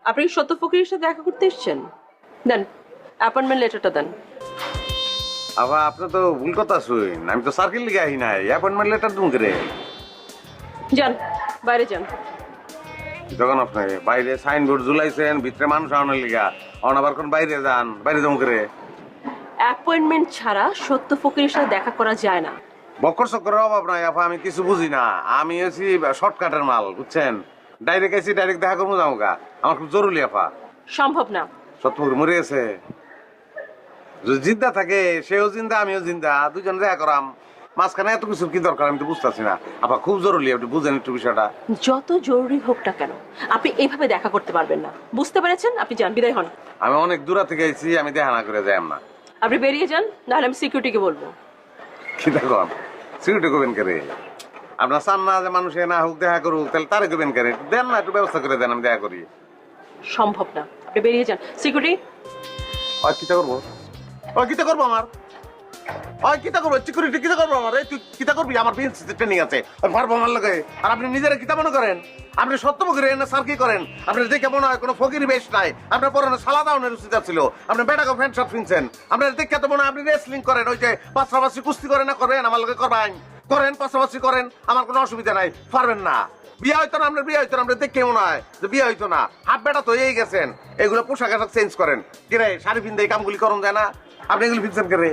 আপনি কি সত্য ফকিরের সাথে দেখা করতে এসেছেন? দেন, অ্যাপয়েন্টমেন্ট লেটারটা দেন। আবার আপনি তো ভুল কথা শুন, আমি তো সার্কেল লিখে আহি নাই, অ্যাপয়েন্টমেন্ট লেটার তুমি করে। যান, বাইরে যান। যখন আপনি বাইরে সাইনবোর্ড ঝুলাইছেন ভিতরে মানুষ আনার লিগা, আবার কোন বাইরে যান, বাইরে যাবো করে। অ্যাপয়েন্টমেন্ট ছাড়া সত্য ফকিরের সাথে দেখা করা যায় না। বক্কর চক্করের অভাব নাই আপা, আমি কিছু বুঝি না। আমি হচ্ছি শর্টকাটের মাল, বুঝছেন? ডাইরেক্ট আইসি, ডাইরেক্ট দেখা করবো যাবো গা, আমার খুব জরুরি আপা। সম্ভব না। সত্যপুর মরে গেছে, যদি জিন্দা থাকে সেও জিন্দা আমিও জিন্দা, দুজন দেখা করাম। মাঝখানে এত কিছু কি দরকার আমি তো বুঝতেছি না আপা, খুব জরুরি, আপনি বুঝেন একটু বিষয়টা। যত জরুরি হোক না কেন, আপনি এইভাবে দেখা করতে পারবেন না। বুঝতে পেরেছেন? আপনি যান, বিদায় হন। আমি অনেক দূরা থেকে আইছি, আমি দেখা না করে যাই না। আপনি বেরিয়ে যান, নাহলে আমি সিকিউরিটিকে বলবো। কি দেখুন সিকিউরিটি করবেন কে রে? আপনার চান না যে মানুষ না হোক, দেখা করুক, তাহলে তারে করবেন কে রে? দেন না, একটু ব্যবস্থা করে দেন, আমি দেখা করি। সম্ভব না, আপনি বেরিয়ে যান। সিকিউরিটি, ওই কিতা করবো? ওই কিতা করবো আমার? ওই কিতা করবো? সিকিউরিটি কিতা করবো আমার? এই তুই কিতা করবি? আমার বিএনসি ট্রেনিং আছে, ওই পারবো আমার লাগে। আর আপনি নিজেরা কিতা মনে করেন? আপনি সত্য ফকির না স্যার কি করেন? আপনি দেখে মনে হয় কোনো ফকির বেশ নাই। আপনার পরনে সালা দাউনের উচিত ছিল, আপনি বেটাকে প্যান্ট শার্ট কিনছেন। আপনার দেখে তো মনে হয় আপনি রেসলিং করেন, ওই যে পাশাপাশি কুস্তি করেন না, করেন আমার লগে করবেন, করেন পাশাপাশি করেন, আমার কোনো অসুবিধা নাই, পারবেন না। বিয়ে হইতো না আপনার, বিয়ে হইতো না আপনার, দেখে মনে হয় যে বিয়ে হইতো না। হাত বেটা তো হয়েই গেছেন, এগুলো পোশাক আশাক চেঞ্জ করেন। কিরে শাড়ি পিন্ধে এই কামগুলি করুন যায় না? আপনি এগুলি ফিরছেন কে রে?